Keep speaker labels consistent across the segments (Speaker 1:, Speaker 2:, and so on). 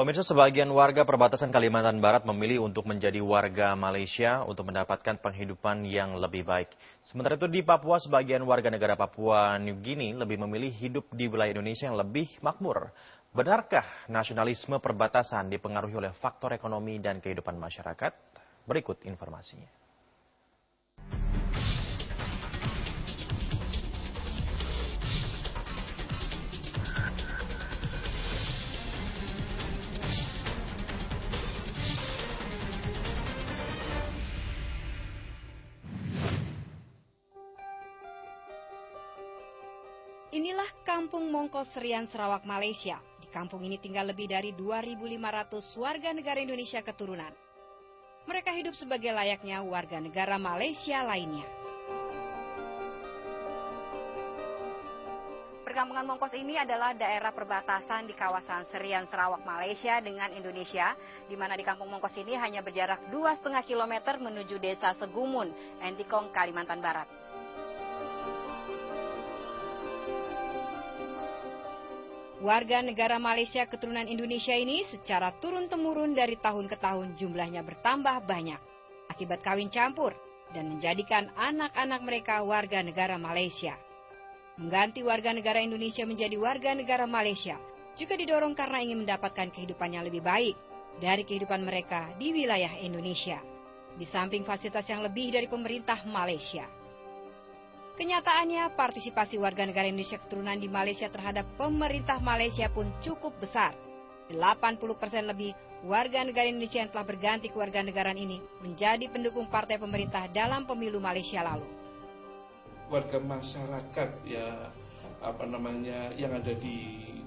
Speaker 1: Pemirsa, sebagian warga perbatasan Kalimantan Barat memilih untuk menjadi warga Malaysia untuk mendapatkan penghidupan yang lebih baik. Sementara itu di Papua, sebagian warga negara Papua New Guinea lebih memilih hidup di wilayah Indonesia yang lebih makmur. Benarkah nasionalisme perbatasan dipengaruhi oleh faktor ekonomi dan kehidupan masyarakat? Berikut informasinya.
Speaker 2: Inilah Kampung Mongkos Serian, Sarawak, Malaysia. Di kampung ini tinggal lebih dari 2.500 warga negara Indonesia keturunan. Mereka hidup sebagai layaknya warga negara Malaysia lainnya. Perkampungan Mongkos ini adalah daerah perbatasan di kawasan Serian, Sarawak, Malaysia dengan Indonesia, di mana di kampung Mongkos ini hanya berjarak 2,5 km menuju desa Segumun, Entikong, Kalimantan Barat. Warga negara Malaysia keturunan Indonesia ini secara turun-temurun dari tahun ke tahun jumlahnya bertambah banyak akibat kawin campur dan menjadikan anak-anak mereka warga negara Malaysia. Mengganti warga negara Indonesia menjadi warga negara Malaysia juga didorong karena ingin mendapatkan kehidupan yang lebih baik dari kehidupan mereka di wilayah Indonesia, di samping fasilitas yang lebih dari pemerintah Malaysia. Kenyataannya, partisipasi warga negara Indonesia keturunan di Malaysia terhadap pemerintah Malaysia pun cukup besar. 80% lebih warga negara Indonesia yang telah berganti kewarganegaraan ini menjadi pendukung partai pemerintah dalam pemilu Malaysia lalu.
Speaker 3: Warga masyarakat yang ada di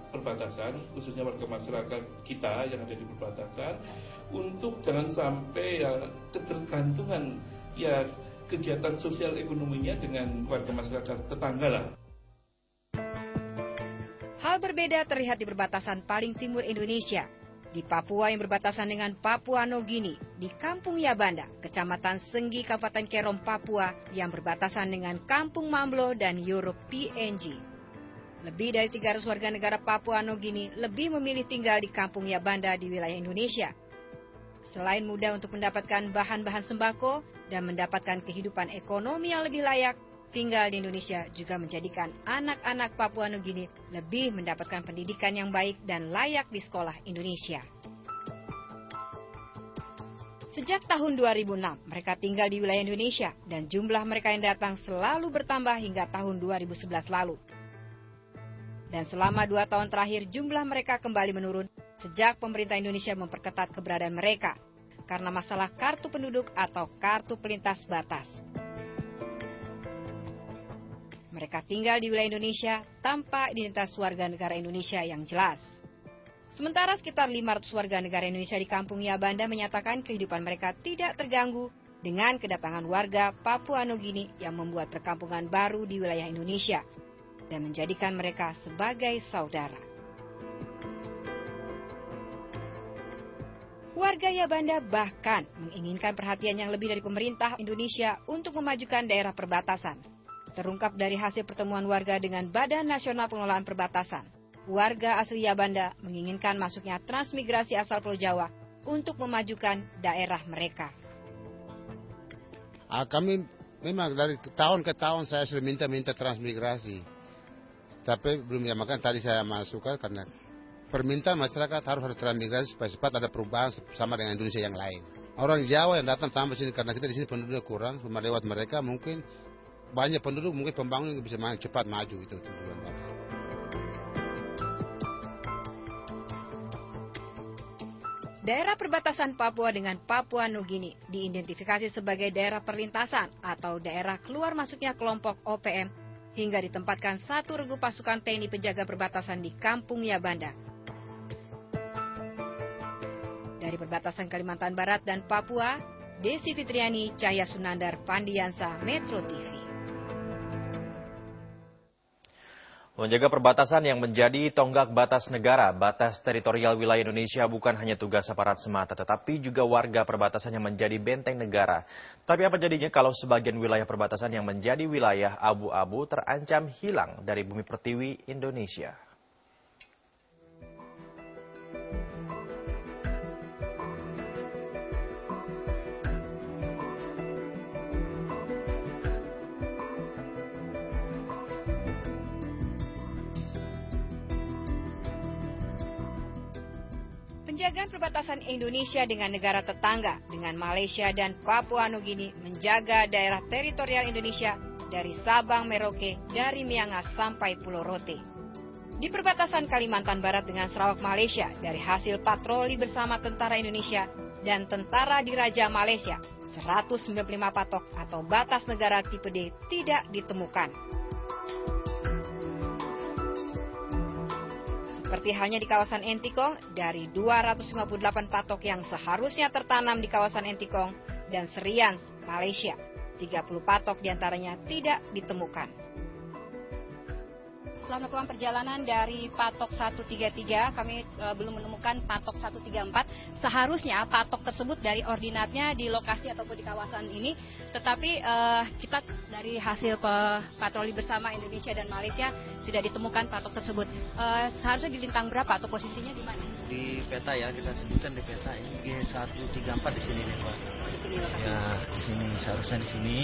Speaker 3: perbatasan, khususnya warga masyarakat kita yang ada di perbatasan, untuk jangan sampai ketergantungan kegiatan sosial ekonominya dengan warga masyarakat tetangga lah.
Speaker 2: Hal berbeda terlihat di perbatasan paling timur Indonesia, di Papua yang berbatasan dengan Papua New Guinea, di Kampung Yabanda, Kecamatan Senggi, Kabupaten Kerom, Papua, yang berbatasan dengan Kampung Mamblo dan Europe PNG. Lebih dari 300 warga negara Papua New Guinea lebih memilih tinggal di Kampung Yabanda di wilayah Indonesia. Selain mudah untuk mendapatkan bahan-bahan sembako dan mendapatkan kehidupan ekonomi yang lebih layak, tinggal di Indonesia juga menjadikan anak-anak Papua New Guinea lebih mendapatkan pendidikan yang baik dan layak di sekolah Indonesia. Sejak tahun 2006, mereka tinggal di wilayah Indonesia dan jumlah mereka yang datang selalu bertambah hingga tahun 2011 lalu. Dan selama 2 tahun terakhir jumlah mereka kembali menurun sejak pemerintah Indonesia memperketat keberadaan mereka karena masalah kartu penduduk atau kartu pelintas batas. Mereka tinggal di wilayah Indonesia tanpa identitas warga negara Indonesia yang jelas. Sementara sekitar 500 warga negara Indonesia di Kampung Yabanda menyatakan kehidupan mereka tidak terganggu dengan kedatangan warga Papua New Guinea yang membuat perkampungan baru di wilayah Indonesia dan menjadikan mereka sebagai saudara. Warga Yabanda bahkan menginginkan perhatian yang lebih dari pemerintah Indonesia untuk memajukan daerah perbatasan. Terungkap dari hasil pertemuan warga dengan Badan Nasional Pengelolaan Perbatasan. Warga asli Yabanda menginginkan masuknya transmigrasi asal Pulau Jawa untuk memajukan daerah mereka.
Speaker 4: Kami memang dari tahun ke tahun saya sudah minta transmigrasi. Tapi belum ya, makanya tadi saya masukkan karena permintaan masyarakat harus ada transmigrasi supaya cepat ada perubahan sama dengan Indonesia yang lain. Orang Jawa yang datang tambah sini karena kita di sini penduduknya kurang, cuma lewat mereka mungkin banyak penduduk, mungkin pembangunan bisa cepat maju itu tujuan Bapak.
Speaker 2: Daerah perbatasan Papua dengan Papua New Guinea diidentifikasi sebagai daerah perlintasan atau daerah keluar masuknya kelompok OPM hingga ditempatkan 1 regu pasukan TNI penjaga perbatasan di Kampung Yabanda. Dari perbatasan Kalimantan Barat dan Papua, Desi Fitriani, Cahya Sunandar, Pandiansa, Metro TV.
Speaker 1: Menjaga perbatasan yang menjadi tonggak batas negara, batas teritorial wilayah Indonesia bukan hanya tugas aparat semata, tetapi juga warga perbatasan yang menjadi benteng negara. Tapi apa jadinya kalau sebagian wilayah perbatasan yang menjadi wilayah abu-abu terancam hilang dari bumi pertiwi Indonesia?
Speaker 2: Penjagaan perbatasan Indonesia dengan negara tetangga, dengan Malaysia dan Papua Nugini menjaga daerah teritorial Indonesia dari Sabang Merauke, dari Miangas sampai Pulau Rote. Di perbatasan Kalimantan Barat dengan Sarawak Malaysia, dari hasil patroli bersama tentara Indonesia dan tentara Diraja Malaysia, 195 patok atau batas negara tipe D tidak ditemukan. Seperti halnya di kawasan Entikong, dari 258 patok yang seharusnya tertanam di kawasan Entikong dan Serian, Malaysia, 30 patok diantaranya tidak ditemukan.
Speaker 5: Setelah melakukan perjalanan dari patok 133, kami belum menemukan patok 134. Seharusnya patok tersebut dari ordinatnya di lokasi ataupun di kawasan ini, tetapi kita dari hasil patroli bersama Indonesia dan Malaysia tidak ditemukan patok tersebut. Seharusnya di lintang berapa atau posisinya di mana?
Speaker 6: Di peta ya, kita sebutkan di peta ini G134 di sini nih Pak.
Speaker 5: Di sini lokasi.
Speaker 6: Ya, di sini seharusnya di sini.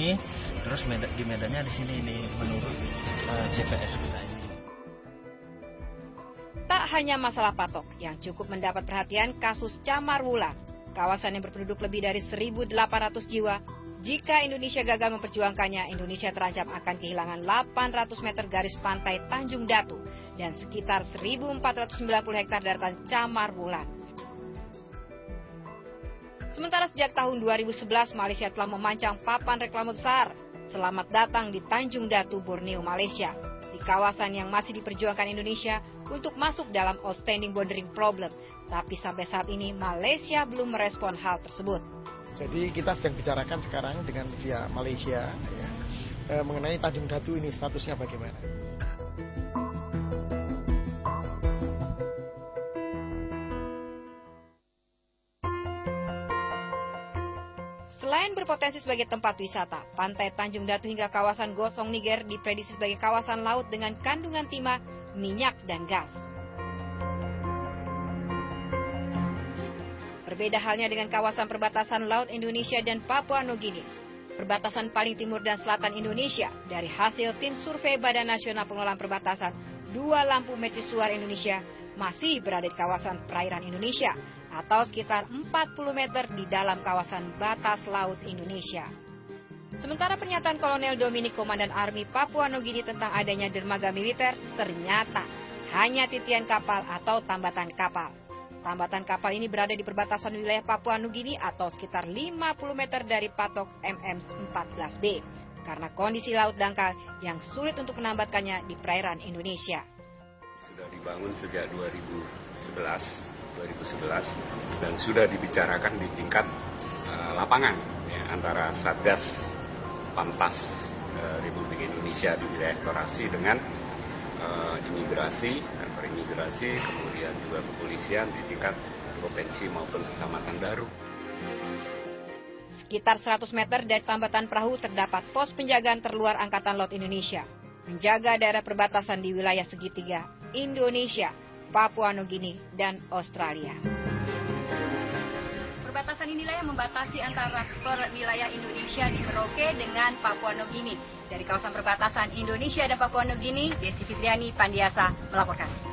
Speaker 6: Terus di medannya di sini ini menurut GPS kita ini.
Speaker 2: Tak hanya masalah patok yang cukup mendapat perhatian kasus Camar Wulan, kawasan yang berpenduduk lebih dari 1.800 jiwa. Jika Indonesia gagal memperjuangkannya, Indonesia terancam akan kehilangan 800 meter garis pantai Tanjung Datu dan sekitar 1.490 hektar daratan Camar Wulan. Sementara sejak tahun 2011, Malaysia telah memancang papan reklame besar "Selamat datang di Tanjung Datu, Borneo, Malaysia", di kawasan yang masih diperjuangkan Indonesia untuk masuk dalam outstanding bordering problem. Tapi sampai saat ini Malaysia belum merespon hal tersebut.
Speaker 7: Jadi kita sedang bicarakan sekarang dengan pihak Malaysia ya, mengenai Tanjung Datu ini statusnya bagaimana.
Speaker 2: Selain berpotensi sebagai tempat wisata, pantai Tanjung Datu hingga kawasan Gosong Niger diprediksi sebagai kawasan laut dengan kandungan timah, minyak, dan gas. Berbeda halnya dengan kawasan perbatasan laut Indonesia dan Papua Nugini. Perbatasan paling timur dan selatan Indonesia, dari hasil tim survei Badan Nasional Pengelolaan Perbatasan, 2 lampu mercusuar Indonesia masih berada di kawasan perairan Indonesia, atau sekitar 40 meter di dalam kawasan batas laut Indonesia. Sementara pernyataan Kolonel Dominic, Komandan Army Papua Nugini tentang adanya dermaga militer ternyata hanya titian kapal atau tambatan kapal. Tambatan kapal ini berada di perbatasan wilayah Papua Nugini atau sekitar 50 meter dari patok MM14B karena kondisi laut dangkal yang sulit untuk menambatkannya di perairan Indonesia.
Speaker 8: Sudah dibangun sejak 2011 dan sudah dibicarakan di tingkat lapangan ya, antara Satgas Pantas Republik Indonesia di wilayah eksplorasi dengan imigrasi, kantor imigrasi, kemudian juga kepolisian di tingkat provinsi maupun kecamatan Daru.
Speaker 2: Sekitar 100 meter dari tambatan perahu terdapat pos penjagaan terluar Angkatan Laut Indonesia, menjaga daerah perbatasan di wilayah segitiga Indonesia, Papua Nugini, dan Australia.
Speaker 5: Perbatasan inilah yang membatasi antara wilayah Indonesia di Merauke dengan Papua Nugini. Dari kawasan perbatasan Indonesia dan Papua Nugini, Desi Fitriani, Pandiasa melaporkan.